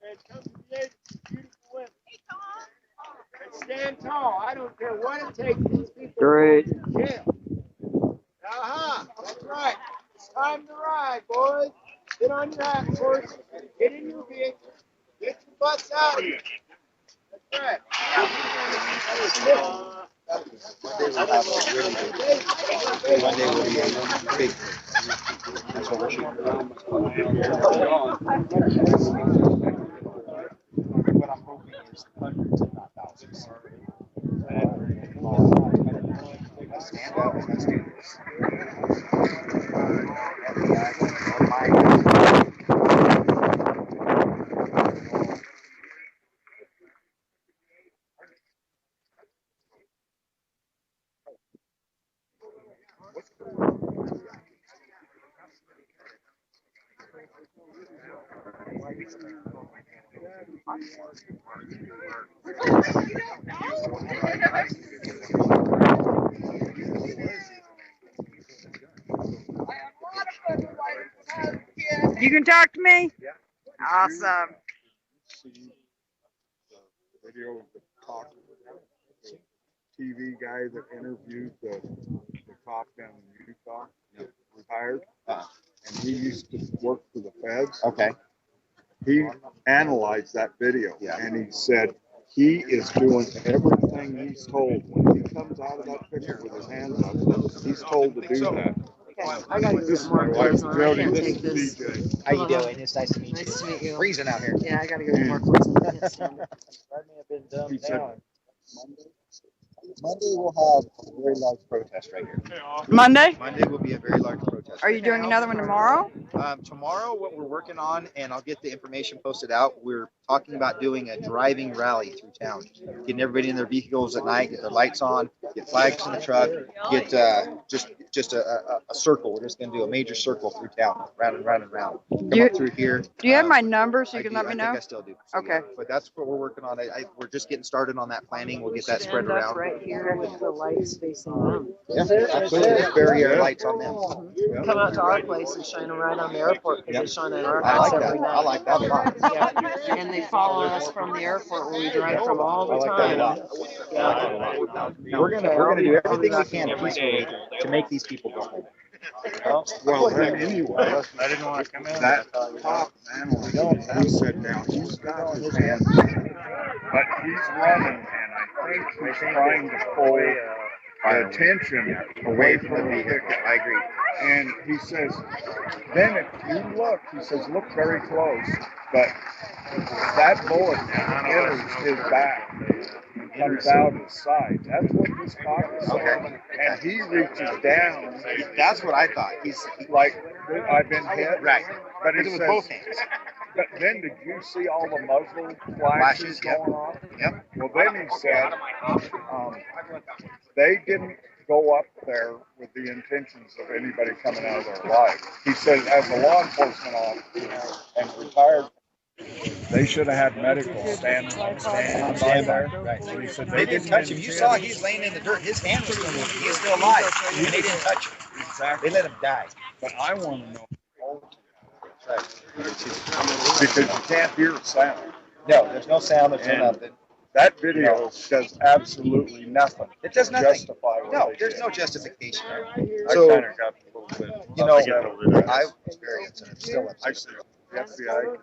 And come to the edge, beautiful women. And stand tall. I don't care what it takes. These people Great. go to jail. That's right. It's time to ride, boys. Get on your ass, horses. Get in your vehicle. Get your butts out of here. That's right. Monday will be a big. That's what we're shooting for. What I'm hoping is hundreds, if not thousands. Let's stand up and let's do this. You can talk to me? Yeah. Awesome. See the video of the talk TV guy that interviewed the cop down in Utah, retired, and he used to work for the feds. Okay. He analyzed that video, Yeah. and he said he is doing everything he's told. When he comes out of that picture with his hands up, he's told to do that. I gotta go This get is more my clothes wife, on. I Jody. can't This take is this. DJ. How you doing? It's nice to meet you. Nice to meet you. Freezing out here. Yeah, I gotta go get more clothes on. I can't stand it. He said, Monday we'll have a very large protest right here. Monday? Monday will be a very large protest. Are you doing another one tomorrow? Tomorrow, what we're working on, and I'll get the information posted out, we're talking about doing a driving rally through town. Getting everybody in their vehicles at night, get their lights on, get flags in the truck, get just a circle. We're just going to do a major circle through town, round and round and round. Come up through here. Do you have my number so you can let me I know? think I still do. So, Okay. But that's what we're working on. We're just getting started on that planning. We'll get that spread End up around. right here with the lights facing them. Yeah, absolutely. There's barrier lights on them. Come out to our place and shine them right on the airport because they shine in our I house like that. every night. I like that a lot. Yeah, and they follow us from the airport where we drive from all the I like time. that a lot. I like that a lot. We're gonna do everything we can peacefully to make these people go home. well, then anyway, I didn't want to come in. that top analyst, he said now he's got his hands, but he's running, and I think he's trying to pull the attention away from the vehicle. I agree. And he says, then if you look, he says, look very close, but that bullet enters his back and comes out his side. That's what he's talking about. Okay. And he reaches down. That's what I thought. He's Like, I've been hit. right. But It he was says, both hands. but then did you see all the muzzle flashes Yep. going on? Yep. Well, then he said they didn't go up there with the intentions of anybody coming out of their life. He said, as a law enforcement officer and retired, they should have had medical stand by there. Right. And he said They didn't touch him. You saw he's laying in the dirt. His hand was still moving. He's still alive. And they didn't touch him. Exactly. They let him die. But I want to know Right. because you can't hear sound. No, there's no sound. There's no nothing. That video does absolutely nothing. It does to nothing. Justify what No, they there's did. no justification. I So, kind of got a little bit. you know, upset. I've experienced and I'm still I upset. said, the FBI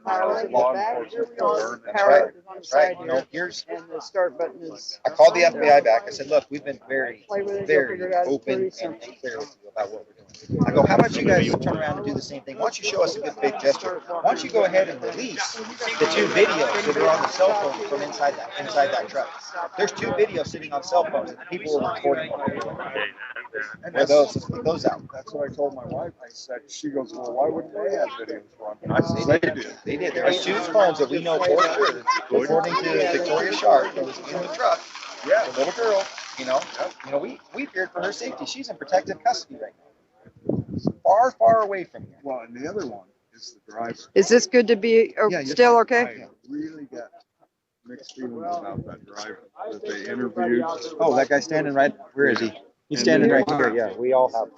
confirmed, law enforcement confirmed. That's right. That's right. You know, here's. And the start button is. I called the FBI back. I said, look, we've been very, Play with it, you'll very figure it out. It's open pretty and simple. clear with you about what we're doing. I go, how about you guys turn around and do the same thing? Why don't you show us a good big gesture? Why don't you go ahead and release the two videos that are on the cell phone from inside that truck? There's two videos sitting on cell phones that people were recording. And Where those, let's put those out. That's what I told my wife. I said, she goes, well, why wouldn't they have videos running? I said, They did. They did. There was two phones that we know for sure, according to Victoria Sharp, that was in the truck. yeah. The little girl, you know, we feared for her safety. She's in protective custody right now, far, far away from here. Well, and the other one is the driver. Is this good to be Yeah, you're still fine. okay? I really got mixed feelings about that driver that they interviewed. Oh, that guy standing right. Where is he? He's And standing then right here. Yeah, we all have.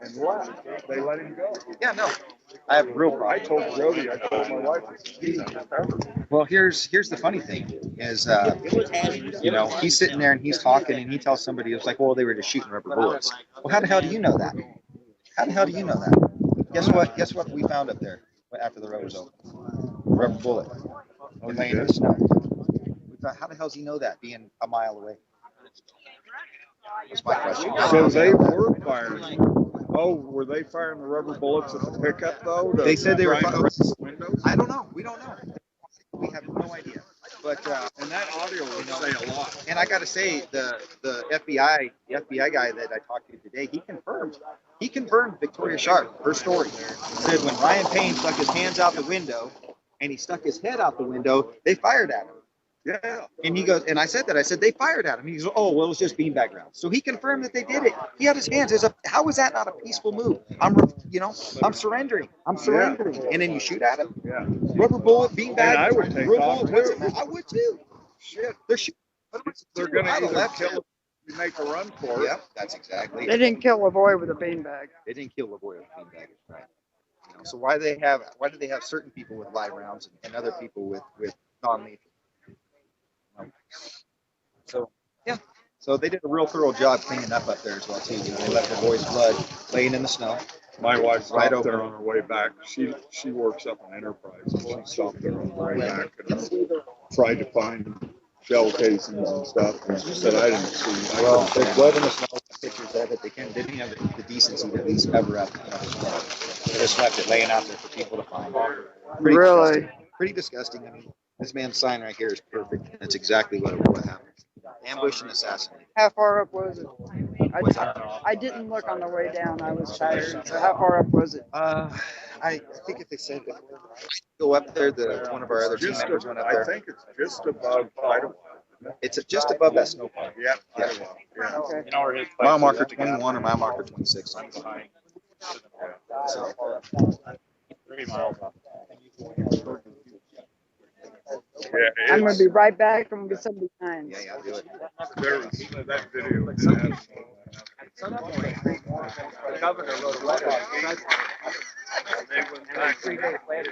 And left. They let him go. Yeah, no, I have real I problems. told Jody, I told my wife, he's ever. Well, here's the funny thing is, you know, he's sitting there and he's talking and he tells somebody, it's like, well, they were just shooting rubber bullets. Well, how the hell do you know that? How the hell do you know that? Guess what? Guess what we found up there after the road was open? Rubber bullet. Oh, And you laying in did? the snow. We thought, how the hell does he know that being a mile away? That's my question. So they were firing. Oh, were they firing the rubber bullets at the pickup though? They said they were try and firing. open the windows? I don't know. We don't know. We have no idea. But And that audio would say a lot. and I got to say, the FBI guy that I talked to today, he confirmed Victoria Sharp, her story. Said when Ryan Payne stuck his hands out the window and he stuck his head out the window, they fired at him. Yeah. And he goes, and I said they fired at him. He goes, oh, well, it was just beanbag rounds. So he confirmed that they did it. He had his hands. How is that not a peaceful move? I'm surrendering. And then you shoot at him. Yeah. Rubber bullet, beanbag. And I would take rubber off, bullet, what's too. it matter? I would too. Shit. They're shooting. They're going to I'd have either left kill too. him if you make a run for it. Yep, that's exactly They it. didn't kill Lavoy with a beanbag. They didn't kill Lavoy with beanbag, right? You know, so why do they have certain people with live rounds and other people with non-lethal? So yeah, so they did a real thorough job cleaning up there as well too. You know, they left Lavoy's blood laying in the snow. My wife stopped Right over. there on her way back. She works up in Enterprise, and she stopped there on the way back and tried to find shell casings and stuff. And she said, I didn't see. Well, there's blood in the snow. Pictures of it. They didn't have the decency to at least cover up. They just left it laying out there for people to find. Pretty Really? disgusting. Pretty disgusting. I mean, this man's sign right here is perfect. That's exactly what happened. Ambush and assassinate. How far up was it? I didn't look on the way down. I was tired. So how far up was it? I think if they said go up there, one of our other team members went up I there. think it's just above Idaho. It's just above that snow park. Yeah, Idaho. Yeah. Okay. Mile marker 21 or mile marker 26. So, 3 miles up. Yeah, I'm going to be right back from 79. yeah, do it. there was that video. It has, The governor wrote a letter to the president. They went back 3 days later.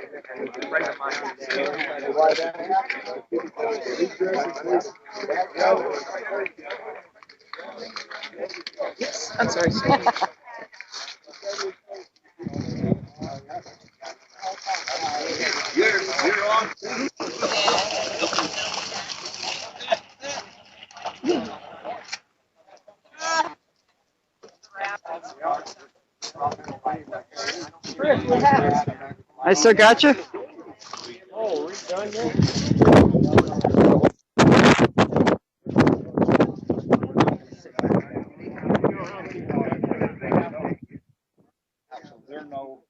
A friend of mine. Yes, I'm sorry. you're on. I still got you? Oh, we're done yet? They're no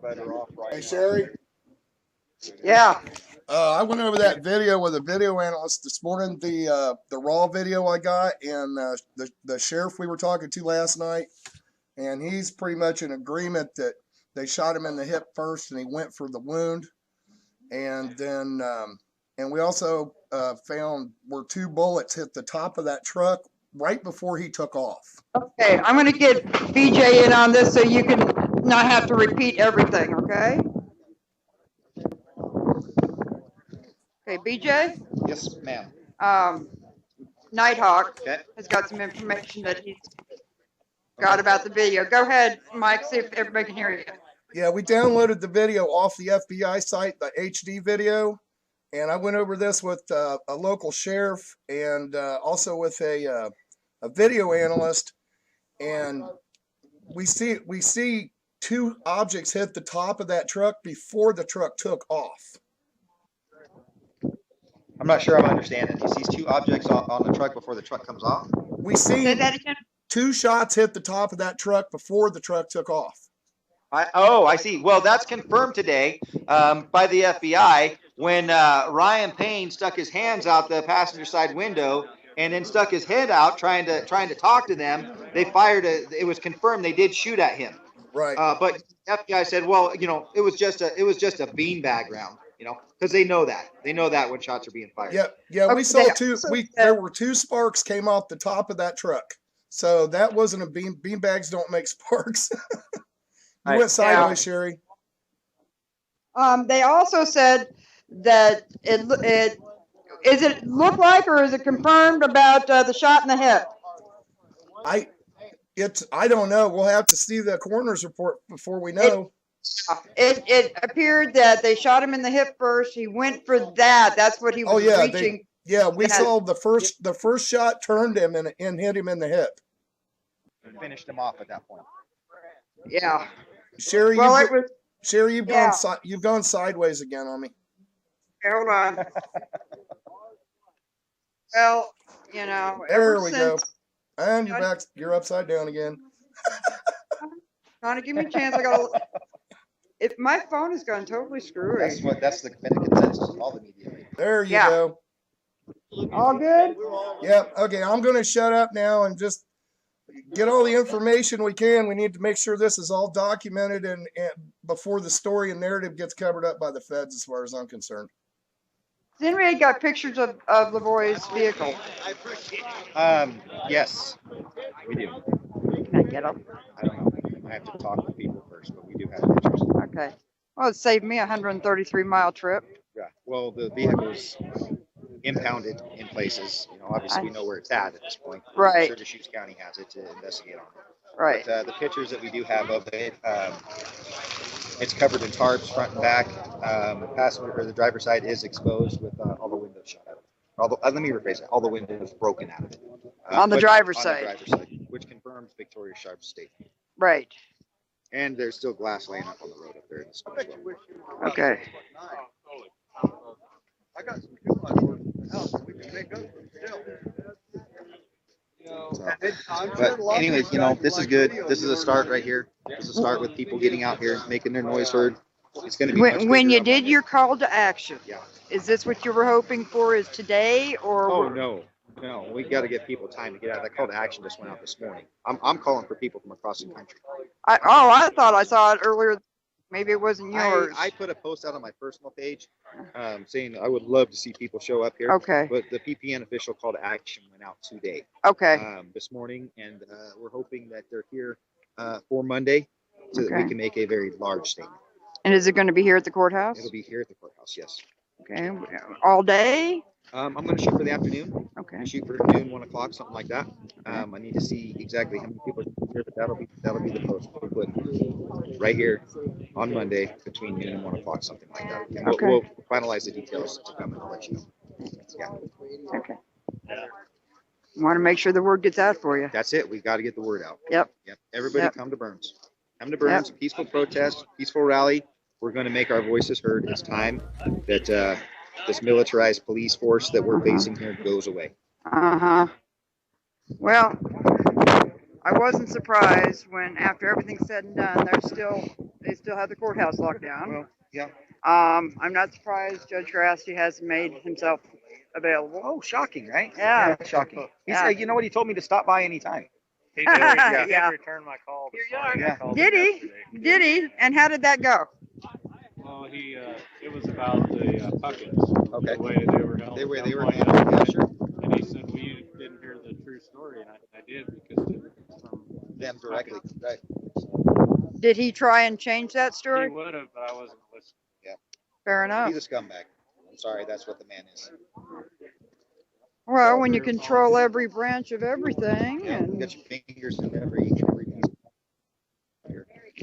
better off right Hey, now. Sherry, Yeah. I went over that video with a video analyst this morning, the raw video I got, and the sheriff we were talking to last night, and he's pretty much in agreement that they shot him in the hip first, and he went for the wound, and then and we also found where 2 bullets hit the top of that truck right before he took off. Okay, I'm going to get BJ in on this so you can not have to repeat everything, okay? Okay, BJ, Yes, ma'am. Nighthawk Okay. has got some information that he's got about the video. Go ahead, Mike, see if everybody can hear you. Yeah, we downloaded the video off the FBI site, the HD video, and I went over this with a local sheriff and also with a video analyst, and we see 2 objects hit the top of that truck before the truck took off. I'm not sure I'm understanding. He sees 2 objects on the truck before the truck comes off. We Say see that again. 2 shots hit the top of that truck before the truck took off. I see. Well, that's confirmed today by the FBI when Ryan Payne stuck his hands out the passenger side window and then stuck his head out trying to talk to them. They fired it was confirmed they did shoot at him. Right. But the FBI said, well, you know, it was just a beanbag round. You know, because they know that when shots are being fired. Yeah, yeah, we Okay, saw they two. also We said- there were two sparks came off the top of that truck. So that wasn't a bean. Bean bags don't make sparks. You Right. went sideways, Sherry. They also said that it is it look like or is it confirmed about the shot in the hip? I don't know. We'll have to see the coroner's report before we know. It appeared that they shot him in the hip first. He went for that. That's what he Oh was yeah, reaching. we that. saw the first shot turned him and hit him in the hip. Finished him off at that point. Yeah. Sherry, Well, it was. Sherry, Yeah. You've gone sideways again on me. Okay, hold on. Well, you know, There ever we go. since. And you're back. You're upside down again. Trying to give me a chance. I got. If my phone has gone totally screwy. That's the consensus of all the media. There you Yeah. go. All good. Yep. Okay, I'm going to shut up now and just get all the information we can. We need to make sure this is all documented and before the story and narrative gets covered up by the feds, as far as I'm concerned. Has anybody got pictures of Lavoie's vehicle? Yes, we do. Can I get them? I don't know. I have to talk with people first, but we do have pictures. Okay. Well, it saved me a 133-mile trip. Yeah. Well, the vehicle's impounded in places. You know, obviously we know where it's at this point. Right. I'm sure Deschutes County has it to investigate on it. Right. But the pictures that we do have of it, it's covered in tarps front and back. Passenger or the driver's side is exposed with all the windows shut out. Let me rephrase that. All the windows broken out of it. On the driver's side. On the driver's side, which confirms Victoria Sharp's statement. Right. And there's still glass laying up on the road up there in the snow as well. Okay. I got some coupons for the house. We can make up still. But anyways, you know, this is good. This is a start right here. This is a start with people getting out here, making their noise heard. It's going to be When you bigger. did your call to action, Yeah. is this what you were hoping for? Is today or? Oh no, we got to give people time to get out. That call to action just went out this morning. I'm calling for people from across the country. I thought I saw it earlier. Maybe it wasn't yours. I put a post out on my personal page saying I would love to see people show up here. Okay. But the PPN official call to action went out today. Okay. This morning, and we're hoping that they're here for Monday so that we Okay. can make a very large statement. And is it going to be here at the courthouse? It'll be here at the courthouse, yes. Okay. All day? I'm going to shoot for the afternoon. Okay. Shoot for noon, 1 o'clock, something like that. I need to see exactly how many people are here, but that'll be the post we'll put right here on Monday between noon and 1 o'clock, something like that. And Okay. we'll finalize the details to come and I'll let you know. Yeah, Okay. Want to make sure the word gets out for you. that's it. We've got to get the word out. Yep. Everybody Yep. come to Burns. Come to Burns. Peaceful protest, peaceful rally. We're going to make our voices heard. It's time that this militarized police force that we're facing here goes away. Uh-huh. Well, I wasn't surprised when after everything's said and done, they still have the courthouse locked down. Well, yeah. I'm not surprised Judge Grassi has made himself available. Oh, shocking, right? Yeah. Shocking. He Yeah. said, you know what? He told me to stop by anytime. He did. Yeah. He did return my call. Here you are. Yeah. Did he? Did he? And how did that go? Well, it was about the Puckins. Okay. The way they were held. They were at gunpoint. handled. Yeah, sure. And he said, well, you didn't hear the true story. And I did because it's from Them directly. Right. Did he try and change that He story? would have, but I wasn't listening. Fair enough. He's a scumbag. I'm sorry. That's what the man is. Well, when you control every branch of everything Yeah. You and got your fingers in every piece.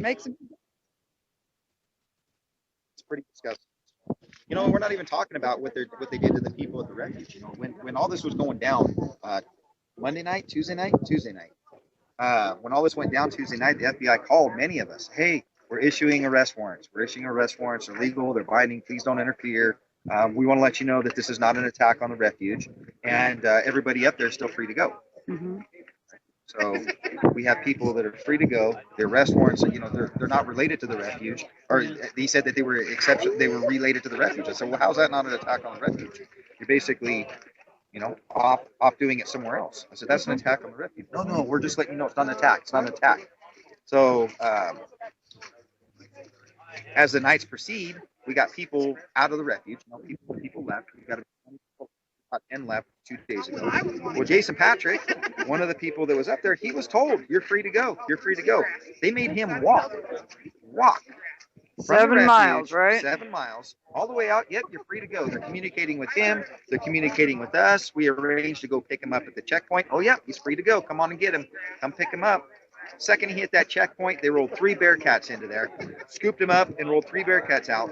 makes it. It's pretty disgusting. You know, we're not even talking about what they did to the people at the refuge. You know, when all this was going down, Tuesday night. When all this went down Tuesday night, the FBI called many of us. Hey, we're issuing arrest warrants. They're legal. They're binding. Please don't interfere. We want to let you know that this is not an attack on the refuge, and everybody up there is still free to go. Mhm. So we have people that are free to go. The arrest warrants, you know, they're not related to the refuge, or they said that they were related to the refuge. I said, well, how's that not an attack on the refuge? You're basically, you know, off doing it somewhere else. I said, that's an attack on the refuge. No, we're just letting you know it's not an attack. It's not an attack. So as the nights proceed, We got people out of the refuge. No, people left. We got about 10 left 2 days ago. Well, Jason Patrick, one of the people that was up there, he was told, "You're free to go. You're free to go." They made him walk from the 7 miles, refuge, right? 7 miles, all the way out. Yep, you're free to go. They're communicating with him. They're communicating with us. We arranged to go pick him up at the checkpoint. Oh, yeah, he's free to go. Come on and get him. Come pick him up. Second he hit that checkpoint, they rolled 3 Bearcats into there, scooped him up, and rolled 3 Bearcats out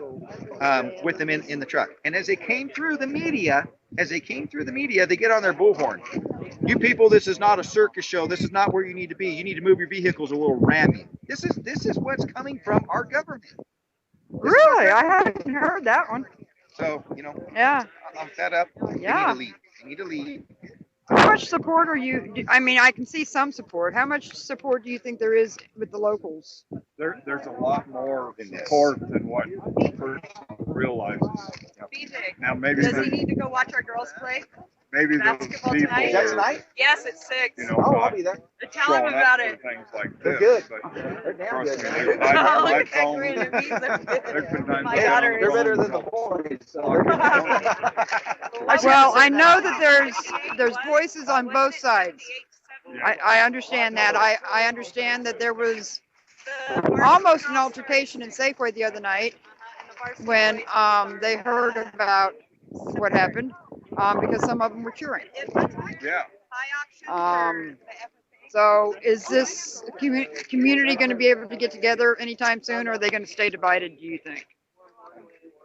with them in the truck. And as they came through the media, they get on their bullhorn. "You people, this is not a circus show. This is not where you need to be. You need to move your vehicles or we'll ram you." This is what's coming from our government. Really? I haven't heard that one. So, Yeah. I'm fed up. Yeah. They need to leave. How much support are you? I mean, I can see some support. How much support do you think there is with the locals? There's a lot more support than what the person realizes. Now maybe Does he need to go watch our girls play maybe those basketball people tonight? Is that tonight? Yes, at 6. you know, Oh, I'll not be there. Tell him showing about up it. for things like They're this. good. But They're damn trust good. me, Oh, my look at that phone, grin. It means there's been times my I daughter found They're is. better phones than the up boys. So Well, I know that there's voices on both sides. I understand that. I understand that there was almost an altercation in Safeway the other night when they heard about what happened because some of them were cheering. Yeah. So is this community going to be able to get together anytime soon, or are they going to stay divided, do you think?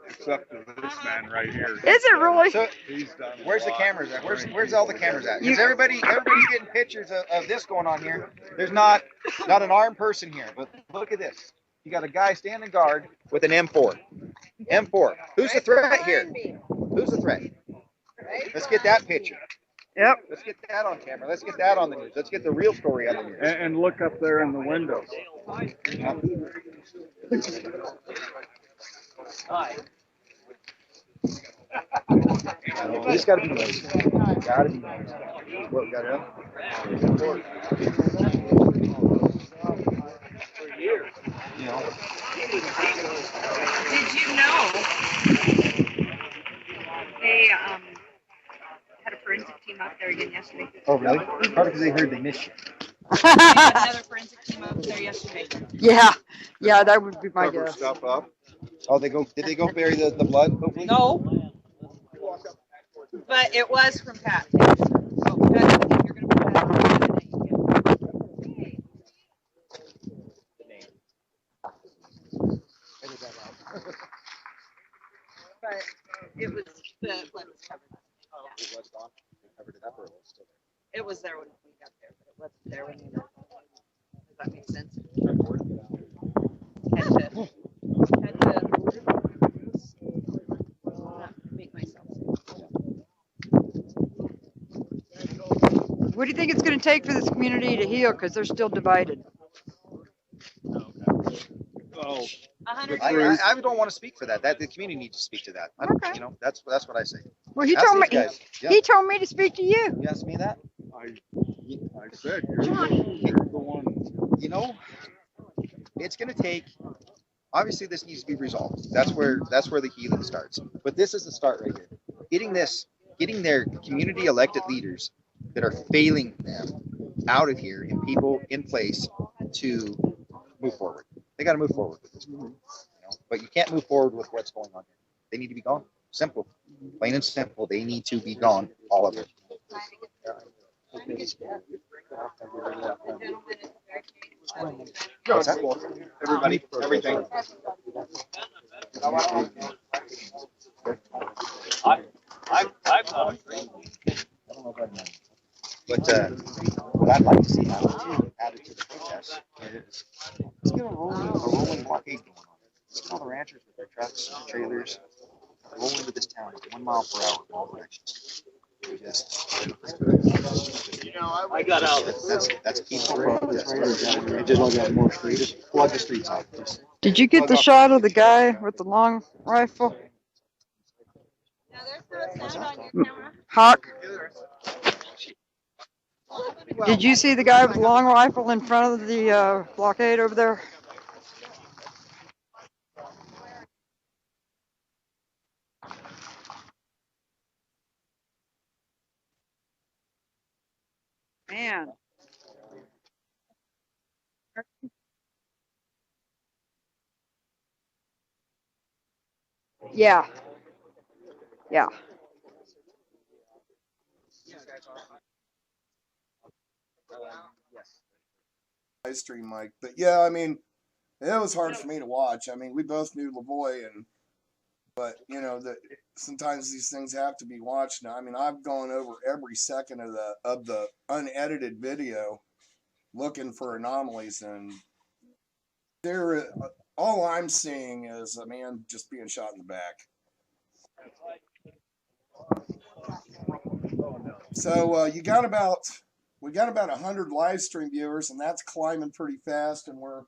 It's up to this man right here. Is it really? So, He's done a where's the lot cameras at? to Where's bring all the people cameras at? You- Because everybody's getting pictures of this going on here. There's not an armed person here, but look at this. You got a guy standing guard with an M4. M4. Who's the threat here? Who's the threat? Let's get that picture. Yep. Let's get that on camera. Let's get that on the news. Let's get the real story on the news. And look up there in the windows. This got to be noisy. Got to be noisy. What, got it up? You know. Did you know they had a forensic team out there again yesterday? Oh, really? Probably because they heard they missed you. They had another forensic team out there yesterday. Yeah, that would be my Cover guess. stuff up. Oh, did they go bury the blood? Hopefully? No. But it was from Pat. Oh, Pat, you're going to put that on But it was the blood was covered. It was gone. They covered it up, or it was still there? It was there when we got there, but it wasn't there when we left. Does that make sense? Had to make myself What do you think it's going to take for this community to heal? Because they're still divided. Oh, 100 I years. don't want to speak for that. The community needs to speak to that. Okay. You know, that's what I say. Well, he Ask told me these guys. Yeah. he told me to speak to you. You asked me that? I said you're the one. You know, it's going to take. Obviously, this needs to be resolved. That's where the healing starts. But this is the start right here. Getting their community elected leaders that are failing them out of here and people in place to move forward. They got to move forward with this. But you can't move forward with what's going on here. They need to be gone. Simple, plain and simple. They need to be gone. All of it. What's that? Everybody, everything. But what I'd like to see added to the protest is let's get a rolling blockade going on. Let's get all the ranchers with their trucks, trailers, roll into this town at 1 mile per hour in all directions. I got out. That's key. Just plug more streets. Just plug the streets off. Did you get the shot of the guy with the long rifle? No, there's no sound on your camera. Hawk? Did you see the guy with the long rifle in front of the blockade over there? Man. Yeah. Yeah. Live stream, Mike. But yeah, I mean, it was hard for me to watch. I mean, we both knew Lavoy, but you know that sometimes these things have to be watched. Now, I mean, I've gone over every second of the unedited video looking for anomalies, and there, all I'm seeing is a man just being shot in the back. So we got about 100 live stream viewers, and that's climbing pretty fast, and we're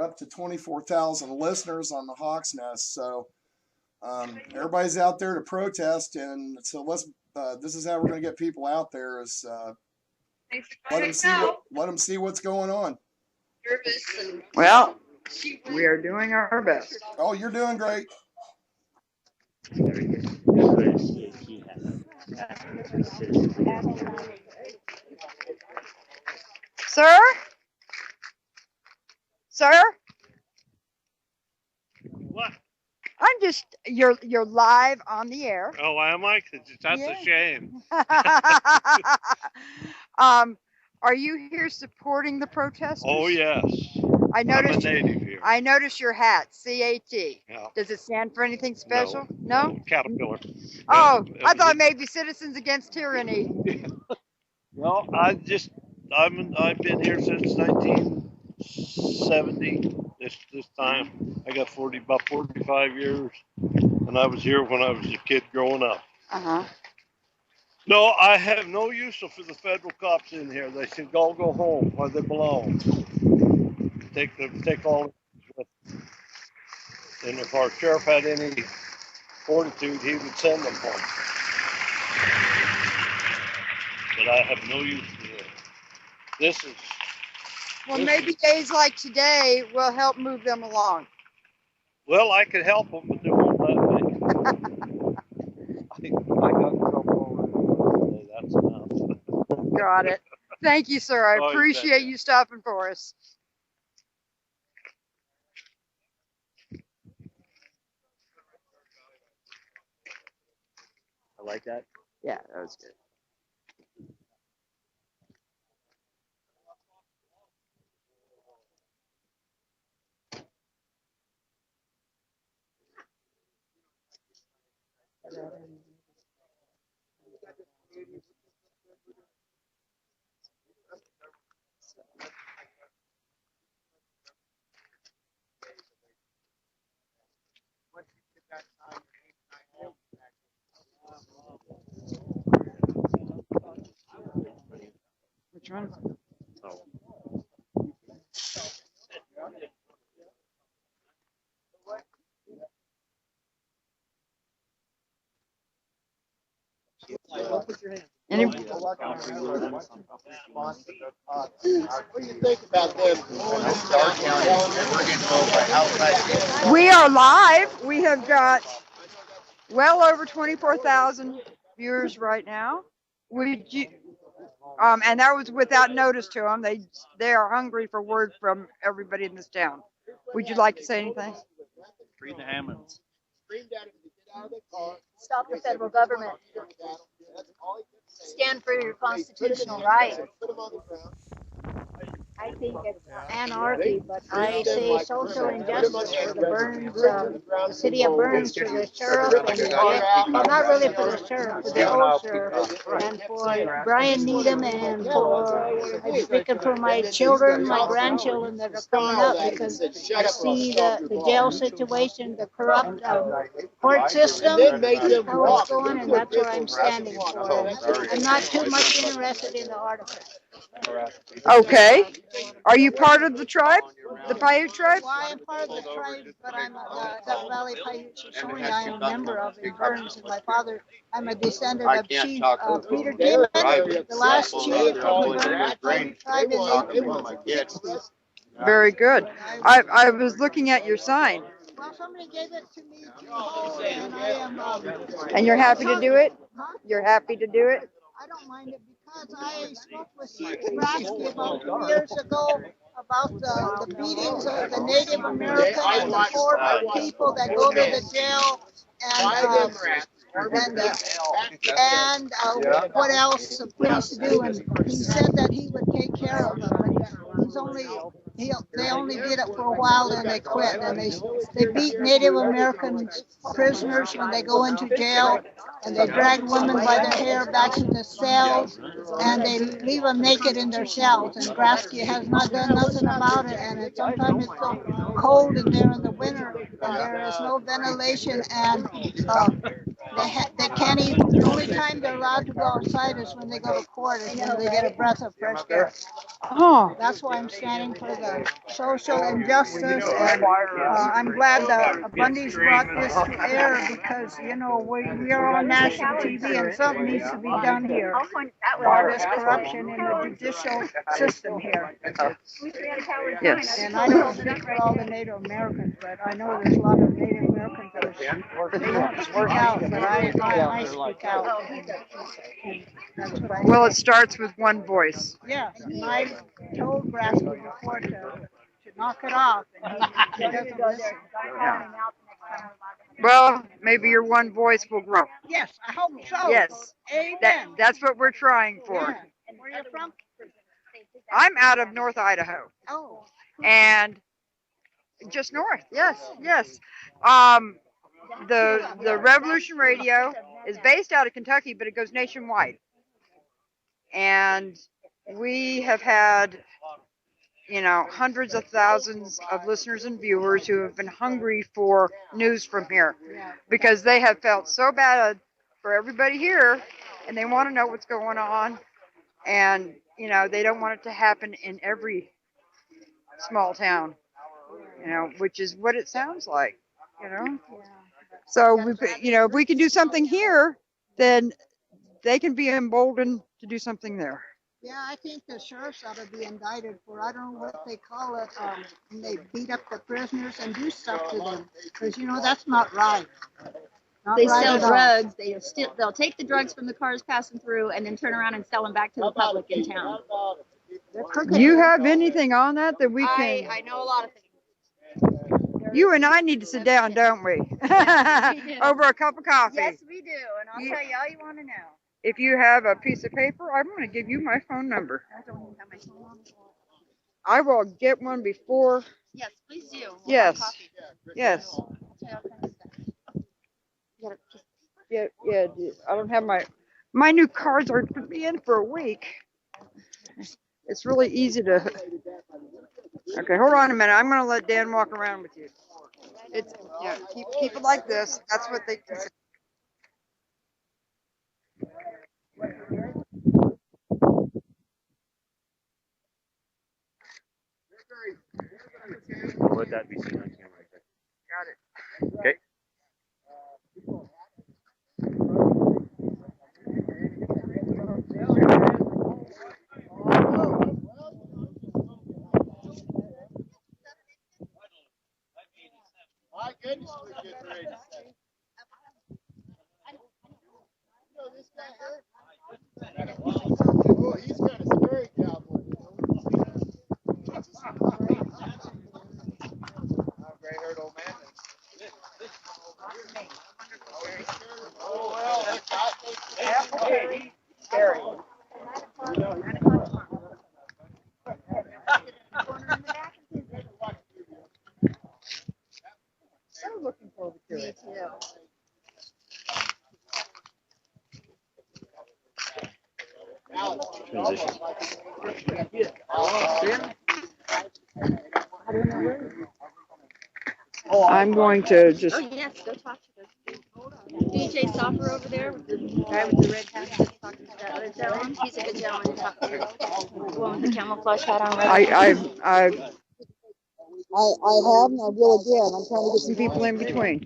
up to 24,000 listeners on the Hawk's Nest. So everybody's out there to protest, and so let's. This is how we're going to get people out there: is let them see what's going on. Well, we are doing our best. Oh, you're doing great. Sir? Sir? What? I'm just you're live on the air. Oh, am I? That's Yeah. a shame. Are you here supporting the protesters? Oh, yes. I noticed. I'm a native here. I noticed your hat, CAT. Yeah. Does it stand for anything special? No. Caterpillar. Oh, Yeah, I thought maybe Citizens Against Tyranny. Well, I've been here since 1970. This time I got about 45 years, and I was here when I was a kid growing up. Uh-huh. No, I have no use for the federal cops in here. They should all go home where they belong. Take all. And if our sheriff had any fortitude, he would send them home. But I have no use for this. This is. Well, this maybe is, days like today will help move them along. Well, I could help them, but they won't let me. I got in trouble already. That's enough. Got it. Thank you, sir. I Oh, you appreciate betcha. you stopping for us. I like that. Yeah, that was good. Which one? Any, What do you think about them? we are live. We have got well over 24,000 viewers right now. Would you, and that was without notice to them. They are hungry for word from everybody in this town. Would you like to say anything? Free the Hammonds. Stop the federal government. Stand for your constitutional rights. I think it's anarchy, but I say social injustice for the Burns, the city of Burns, for the sheriff, and well, not really for the sheriff, for the old sheriff, and for Brian Needham, and for I'm speaking for my children, my grandchildren that are coming up, because I see the jail situation, the corrupt court system, how it's going, and that's what I'm standing for. I'm not too much interested in the article. Okay. Are you part of the tribe? The Paiute tribe? Well, I am part of the tribe, but I'm the Valley Paiute Shoshone. I am a member of in Burns, and my father, I'm a descendant of Chief Peter Gilman, the last chief of the Burns tribe in England. Very good. I was looking at your sign. Well, somebody gave it to me to hold, and I am. And you're happy to do it? Huh? You're happy to do it? I don't mind it Because I spoke with Steve Nebraska about 2 years ago about the beatings of the Native American and the poor people that go to the jail and what else the police do. And he said that he would take care of them. They only did it for a while and they quit. And they beat Native American prisoners when they go into jail, and they drag women by their hair back to the cells, and they leave them naked in their cells. And Grasky has not done nothing about it. And sometimes it's so cold in there in the winter, and there is no ventilation, and they can't even. The only time they're allowed to go outside is when they go to court, is when they get a breath of fresh air. Oh, That's why I'm standing for the social injustice, and I'm glad the Bundys brought this to air, because, you know, we are on national TV and something needs to be done here about this corruption in the judicial system here. yes. And I don't speak for all the Native Americans, but I know there's a lot of Native Americans that they won't speak out, but I speak out. That's what I Well, it starts with one voice. Yeah, and I told Grasky before to knock it off, and he doesn't listen. Yeah. Well, maybe your one voice will grow. Yes, I hope so. Yes. Amen. That's what we're trying for. Yeah. And where you from? I'm out of North Idaho. Oh. And just north. Yes, yes. The Revolution Radio is based out of Kentucky, but it goes nationwide. And we have had, you know, hundreds of thousands of listeners and viewers who have been hungry for news from here, because they have felt so bad for everybody here, and they want to know what's going on. And, you know, they don't want it to happen in every small town, you know, which is what it sounds like, you know. So, you know, if we can do something here, then they can be emboldened to do something there. Yeah, I think the sheriffs ought to be indicted for, I don't know what they call it, when they beat up the prisoners and do stuff to them, because, you know, that's not right. They sell drugs. They'll take the drugs from the cars passing through and then turn around and sell them back to the public in town. You have anything on that we can? I know a lot of things. You and I need to sit down, don't we? Over a cup of coffee. Yes, we do, and I'll tell you all you want to know. If you have a piece of paper, I'm going to give you my phone number. I don't even have my phone on. I will get one before. Yes, please do. Yes. Yes. Yeah. I don't have my new cards are to be in for a week. It's really easy to. Okay, hold on a minute. I'm going to let Dan walk around with you. It's keep it like this. That's what they. Would that be seen on camera? Got it. Okay. My goodness, we're getting ready to say. You know this guy here? Oh, he's got a scary cowboy. How great hurt old man is. Oh, well, look, I think he's scary. So looking forward to it. Me too. Transition. I'm going to just. Oh yes, go talk to the DJ Stopper over there, with the guy with the red hat. Talk to that other gentleman. He's a good gentleman to talk to. The one with the camouflage hat on. I have, and I will again. I'm trying to get some people in between.